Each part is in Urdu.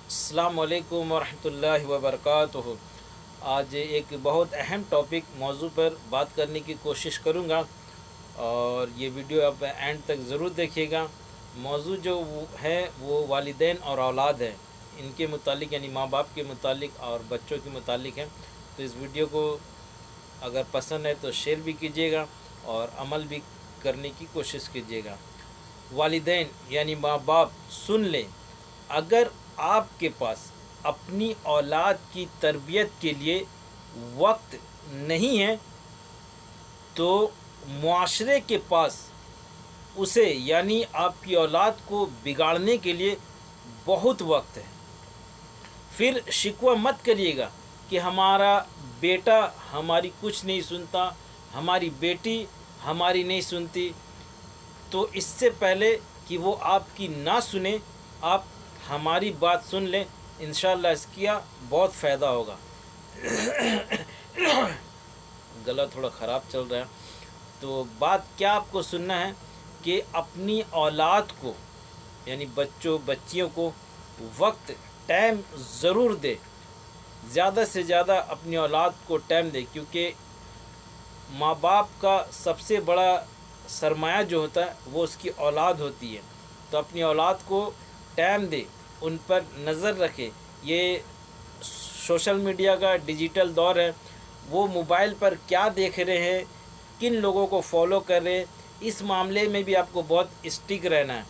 السلام علیکم ورحمۃ اللہ وبرکاتہ۔ آج ایک بہت اہم موضوع پر بات کرنے کی کوشش کروں گا، اور یہ ویڈیو آپ اینڈ تک ضرور دیکھیے گا۔ موضوع جو ہے وہ والدین اور اولاد ہے، ان کے متعلق، یعنی ماں باپ کے متعلق اور بچوں کے متعلق ہے۔ تو اس ویڈیو کو اگر پسند ہے تو شیئر بھی کیجیے گا اور عمل بھی کرنے کی کوشش کیجیے گا۔ والدین یعنی ماں باپ، سن لیں، اگر آپ کے پاس اپنی اولاد کی تربیت کے لیے وقت نہیں ہے تو معاشرے کے پاس اسے یعنی آپ کی اولاد کو بگاڑنے کے لیے بہت وقت ہے۔ پھر شکوہ مت کریے گا کہ ہمارا بیٹا ہماری کچھ نہیں سنتا، ہماری بیٹی ہماری نہیں سنتی۔ تو اس سے پہلے کہ وہ آپ کی نہ سنیں، آپ ہماری بات سن لیں، انشاءاللہ اس کا بہت فائدہ ہوگا۔ گلا تھوڑا خراب چل رہا ہے۔ تو بات کیا آپ کو سننا ہے کہ اپنی اولاد کو یعنی بچیوں کو وقت، ٹائم ضرور دے، زیادہ سے زیادہ اپنی اولاد کو ٹائم دے، کیونکہ ماں باپ کا سب سے بڑا سرمایہ جو ہوتا ہے وہ اس کی اولاد ہوتی ہے۔ تو اپنی اولاد کو ٹائم دے، ان پر نظر رکھے۔ یہ سوشل میڈیا کا ڈیجیٹل دور ہے، وہ موبائل پر کیا دیکھ رہے ہیں، کن لوگوں کو فالو کر رہے ہیں، اس معاملے میں بھی آپ کو بہت اسٹک رہنا ہے،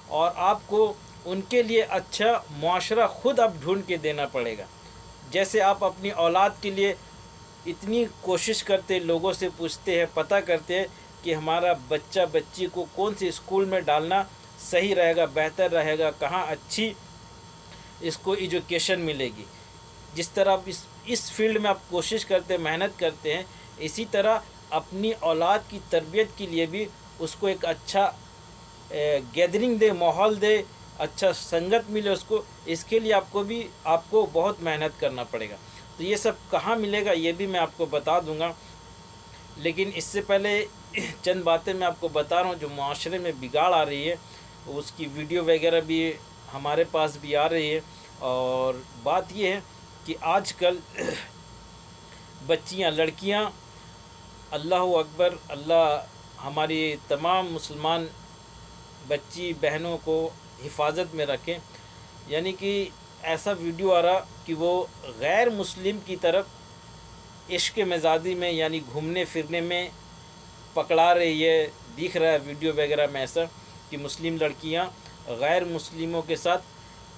اور آپ کو ان کے لیے اچھا معاشرہ خود اب ڈھونڈ کے دینا پڑے گا۔ جیسے آپ اپنی اولاد کے لیے اتنی کوشش کرتے، لوگوں سے پوچھتے ہیں، پتہ کرتے ہیں کہ ہمارا بچہ بچی کو کون سے اسکول میں ڈالنا صحیح رہے گا، بہتر رہے گا، کہاں اچھی اس کو ایجوکیشن ملے گی۔ جس طرح آپ اس فیلڈ میں آپ کوشش کرتے، محنت کرتے ہیں، اسی طرح اپنی اولاد کی تربیت کے لیے بھی اس کو ایک اچھا گیدرنگ دے، ماحول دے، اچھا سنگت ملے اس کو۔ اس کے لیے آپ کو بہت محنت کرنا پڑے گا۔ تو یہ سب کہاں ملے گا یہ بھی میں آپ کو بتا دوں گا، لیکن اس سے پہلے چند باتیں میں آپ کو بتا رہا ہوں جو معاشرے میں بگاڑ آ رہی ہے، اس کی ویڈیو وغیرہ بھی ہمارے پاس بھی آ رہی ہے۔ اور بات یہ ہے کہ آج کل بچیاں، لڑکیاں، اللہ اکبر، اللہ ہماری تمام مسلمان بچی بہنوں کو حفاظت میں رکھیں۔ یعنی کہ ایسا ویڈیو آ رہا کہ وہ غیر مسلم کی طرف عشق مزاجی میں یعنی گھومنے پھرنے میں پکڑا رہی ہے، دکھ رہا ہے ویڈیو وغیرہ میں ایسا کہ مسلم لڑکیاں غیر مسلموں کے ساتھ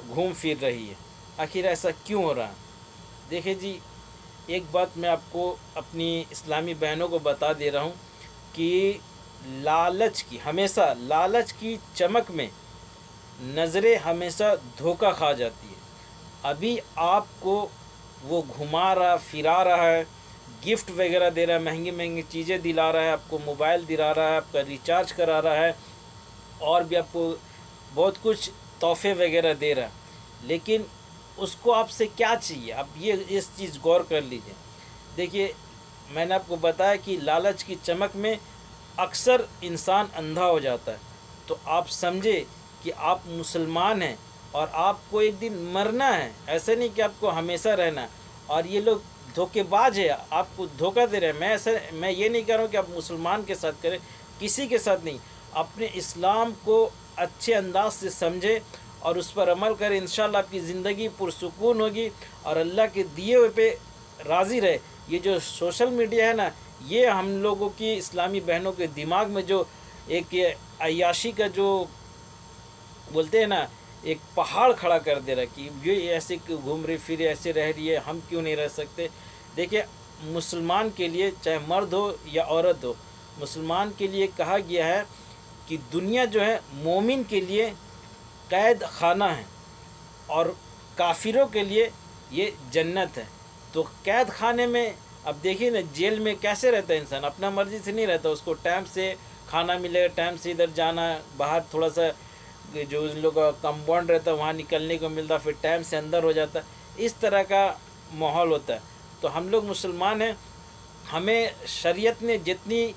گھوم پھر رہی ہے۔ آخر ایسا کیوں ہو رہا ہے؟ دیکھیں جی، ایک بات میں آپ کو اپنی اسلامی بہنوں کو بتا دے رہا ہوں کہ لالچ کی چمک میں نظریں ہمیشہ دھوکہ کھا جاتی ہے۔ ابھی آپ کو وہ گھما رہا، پھرا رہا ہے، گفٹ وغیرہ دے رہا ہے، مہنگی مہنگی چیزیں دلا رہا ہے، آپ کو موبائل دلا رہا ہے، آپ کا ریچارج کرا رہا ہے، اور بھی آپ کو بہت کچھ تحفے وغیرہ دے رہا ہے، لیکن اس کو آپ سے کیا چاہیے؟ اب اس چیز غور کر لیجئے۔ دیکھیے، میں نے آپ کو بتایا کہ لالچ کی چمک میں اکثر انسان اندھا ہو جاتا ہے۔ تو آپ سمجھے کہ آپ مسلمان ہیں اور آپ کو ایک دن مرنا ہے، ایسا نہیں کہ آپ کو ہمیشہ رہنا ہے، اور یہ لوگ دھوکے باز ہے، آپ کو دھوکہ دے رہے ہیں۔ میں یہ نہیں کہہ رہا ہوں کہ آپ مسلمان کے ساتھ کریں، کسی کے ساتھ نہیں۔ اپنے اسلام کو اچھے انداز سے سمجھیں اور اس پر عمل کریں، انشاءاللہ آپ کی زندگی پرسکون ہوگی اور اللہ کے دیے ہوئے پہ راضی رہے۔ یہ جو سوشل میڈیا ہے نا، یہ ہم لوگوں کی اسلامی بہنوں کے دماغ میں جو ایک عیاشی کا جو بولتے ہیں نا، ایک پہاڑ کھڑا کر دے رہا کہ یہ ایسے گھوم رہی پھر ایسے رہ رہی ہے، ہم کیوں نہیں رہ سکتے؟ دیکھیں، مسلمان کے لیے چاہے مرد ہو یا عورت ہو، مسلمان کے لیے کہا گیا ہے کہ دنیا جو ہے مومن کے لیے قید خانہ ہے، اور کافروں کے لیے یہ جنت ہے۔ تو قید خانے میں اب دیکھیے نا، جیل میں کیسے رہتا ہے انسان؟ اپنا مرضی سے نہیں رہتا، اس کو ٹائم سے کھانا ملے گا، ٹائم سے ادھر جانا، باہر تھوڑا سا جو ان لوگوں کا کمپاؤنڈ رہتا ہے وہاں نکلنے کو ملتا، پھر ٹائم سے اندر ہو جاتا ہے، اس طرح کا ماحول ہوتا ہے۔ تو ہم لوگ مسلمان ہیں، ہمیں شریعت نے جتنی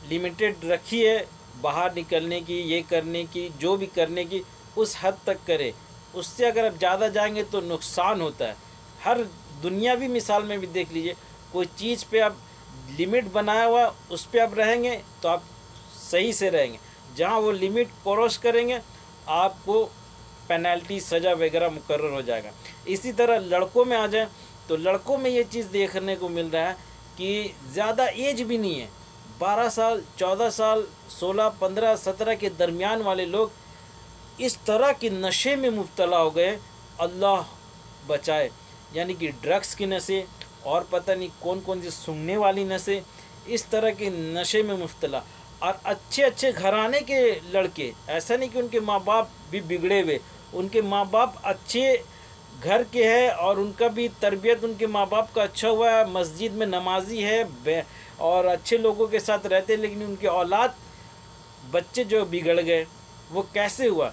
لیمیٹڈ رکھی ہے باہر نکلنے کی، یہ کرنے کی، جو بھی کرنے کی، اس حد تک کرے۔ اس سے اگر آپ زیادہ جائیں گے تو نقصان ہوتا ہے. ہر دنیاوی مثال میں بھی دیکھ لیجئے, کوئی چیز پہ آپ لمٹ بنایا ہوا اس پہ آپ رہیں گے تو آپ صحیح سے رہیں گے. جہاں وہ لمٹ کراس کریں گے آپ کو پینالٹی سزا وغیرہ مقرر ہو جائے گا. اسی طرح لڑکوں میں آ جائیں تو لڑکوں میں یہ چیز دیکھنے کو مل رہا ہے کہ زیادہ ایج بھی نہیں ہے, 12 سال 14 سال 16 15 17 کے درمیان والے لوگ اس طرح کے نشے میں مبتلا ہو گئے, اللہ بچائے. یعنی کہ ڈرگس کی نشے اور پتہ نہیں کون کون سی سونگھنے والی نشے, اس طرح کے نشے میں مبتلا. اور اچھے اچھے گھرانے کے لڑکے, ایسا نہیں کہ ان کے ماں باپ بھی بگڑے ہوئے, ان کے ماں باپ اچھے گھر کے ہیں اور ان کا بھی تربیت ان کے ماں باپ کا اچھا ہوا ہے, مسجد میں نمازی ہے اور اچھے لوگوں کے ساتھ رہتے, لیکن ان کے اولاد بچے جو بگڑ گئے وہ کیسے ہوا,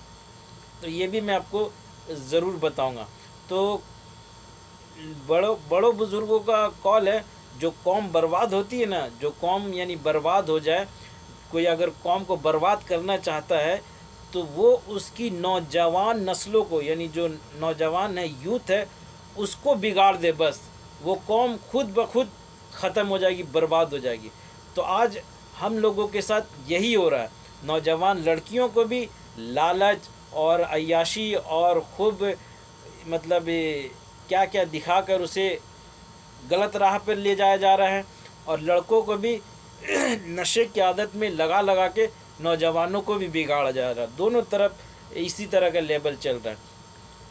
تو یہ بھی میں آپ کو ضرور بتاؤں گا. تو بڑوں بزرگوں کا قول ہے, جو قوم برباد ہوتی ہے نا, جو قوم یعنی برباد ہو جائے, کوئی اگر قوم کو برباد کرنا چاہتا ہے تو وہ اس کی نوجوان نسلوں کو, یعنی جو نوجوان ہے یوتھ ہے, اس کو بگاڑ دے بس, وہ قوم خود بخود ختم ہو جائے گی, برباد ہو جائے گی. تو آج ہم لوگوں کے ساتھ یہی ہو رہا ہے. نوجوان لڑکیوں کو بھی لالچ اور عیاشی اور خوب مطلب کیا کیا دکھا کر اسے غلط راہ پر لے جایا جا رہا ہے, اور لڑکوں کو بھی نشے کی عادت میں لگا کے نوجوانوں کو بھی بگاڑا جا رہا ہے. دونوں طرف اسی طرح کا لیبل چل رہا ہے.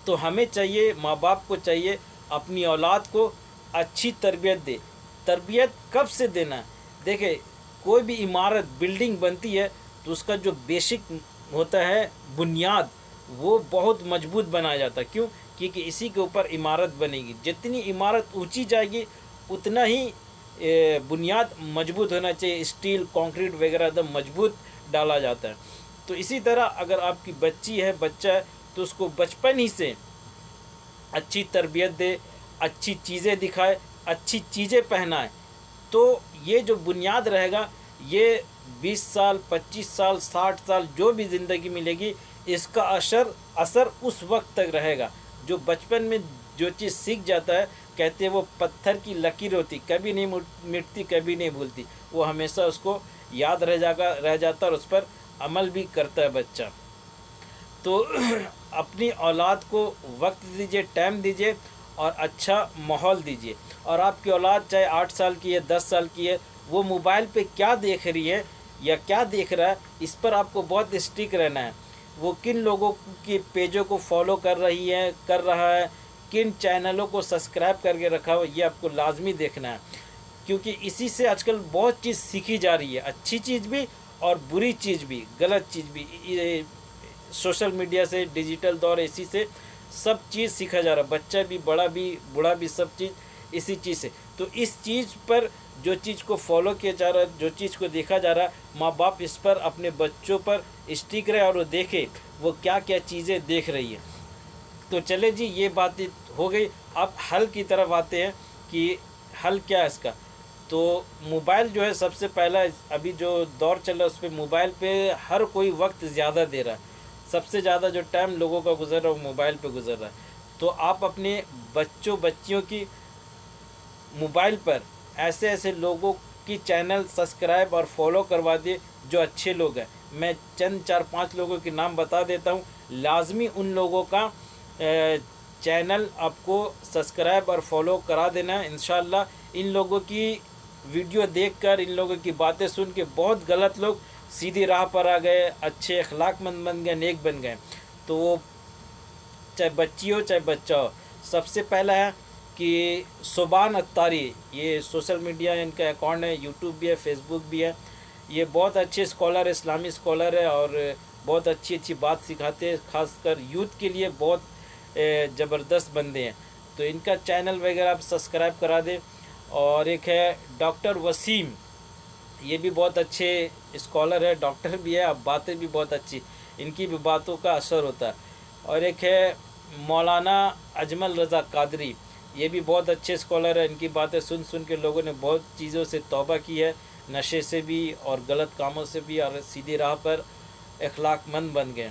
تو ہمیں چاہیے, ماں باپ کو چاہیے اپنی اولاد کو اچھی تربیت دے. تربیت کب سے دینا ہے؟ دیکھیں, کوئی بھی عمارت بلڈنگ بنتی ہے تو اس کا جو بیسک ہوتا ہے بنیاد, وہ بہت مضبوط بنایا جاتا ہے. کیوں؟ کیونکہ اسی کے اوپر عمارت بنے گی. جتنی عمارت اونچی جائے گی اتنا ہی بنیاد مضبوط ہونا چاہیے. اسٹیل کانکریٹ وغیرہ ایک دم مضبوط ڈالا جاتا ہے. تو اسی طرح اگر آپ کی بچی ہے, بچہ ہے, تو اس کو بچپن ہی سے اچھی تربیت دے, اچھی چیزیں دکھائے, اچھی چیزیں پہنائے, تو یہ جو بنیاد رہے گا یہ 20 سال 25 سال 60 سال جو بھی زندگی ملے گی, اس کا اثر اس وقت تک رہے گا. جو بچپن میں جو چیز سیکھ جاتا ہے, کہتے ہیں وہ پتھر کی لکیر ہوتی, کبھی نہیں مٹتی, کبھی نہیں بھولتی, وہ ہمیشہ اس کو یاد رہ جاتا اور اس پر عمل بھی کرتا ہے بچہ. تو اپنی اولاد کو وقت دیجیے, ٹائم دیجیے اور اچھا ماحول دیجیے. اور آپ کی اولاد چاہے 8 سال کی ہے 10 سال کی ہے, وہ موبائل پہ کیا دیکھ رہی ہے یا کیا دیکھ رہا ہے, اس پر آپ کو بہت اسٹرک رہنا ہے. وہ کن لوگوں کے پیجوں کو فالو کر رہا ہے, کن چینلوں کو سبسکرائب کر کے رکھا ہو, یہ آپ کو لازمی دیکھنا ہے. کیونکہ اسی سے آج کل بہت چیز سیکھی جا رہی ہے, اچھی چیز بھی اور بری چیز بھی, غلط چیز بھی. سوشل میڈیا سے, ڈیجیٹل دور, اسی سے سب چیز سیکھا جا رہا ہے. بچہ بھی, بڑا بھی, بوڑھا بھی, سب چیز اسی چیز سے. تو اس چیز پر جو چیز کو فالو کیا جا رہا ہے, جو چیز کو دیکھا جا رہا ہے, ماں باپ اس پر اپنے بچوں پر اسٹک رہے اور وہ دیکھے وہ کیا کیا چیزیں دیکھ رہی ہے. تو چلے جی, یہ بات ہو گئی. اب حل کی طرف آتے ہیں کہ حل کیا ہے اس کا. تو موبائل جو ہے سب سے پہلا, ابھی جو دور چل رہا ہے اس پہ موبائل پہ ہر کوئی وقت زیادہ دے رہا ہے. سب سے زیادہ جو ٹائم لوگوں کا گزر رہا ہے وہ موبائل پہ گزر رہا ہے. تو آپ اپنے بچیوں کی موبائل پر ایسے لوگوں کی چینل سبسکرائب اور فالو کروا دیے جو اچھے لوگ ہیں. میں چند 4-5 لوگوں کے نام بتا دیتا ہوں. لازمی ان لوگوں کا چینل آپ کو سبسکرائب اور فالو کرا دینا ہے. انشاءاللہ ان لوگوں کی ویڈیو دیکھ کر, ان لوگوں کی باتیں سن کے بہت غلط لوگ سیدھی راہ پر آ گئے, اچھے اخلاق مند بن گئے, نیک بن گئے. تو وہ چاہے بچی ہو چاہے بچہ ہو, سب سے پہلا ہے کہ سبحان اتاری, یہ سوشل میڈیا ان کا اکاؤنٹ ہے, یوٹیوب بھی ہے, فیس بک بھی ہے. یہ بہت اچھے اسکالر ہے, اسلامی اسکالر ہے, اور بہت اچھی بات سکھاتے ہیں. خاص کر یوتھ کے لیے بہت زبردست بندے ہیں. تو ان کا چینل وغیرہ آپ سبسکرائب کرا دیں. اور ایک ہے ڈاکٹر وسیم, یہ بھی بہت اچھے اسکالر ہے, ڈاکٹر بھی ہے, اب باتیں بھی بہت اچھی, ان کی بھی باتوں کا اثر ہوتا ہے. اور ایک ہے مولانا اجمل رضا قادری, یہ بھی بہت اچھے اسکالر ہیں. ان کی باتیں سن کے لوگوں نے بہت چیزوں سے توبہ کی ہے, نشے سے بھی اور غلط کاموں سے بھی, اور سیدھی راہ پر اخلاق مند بن گئے.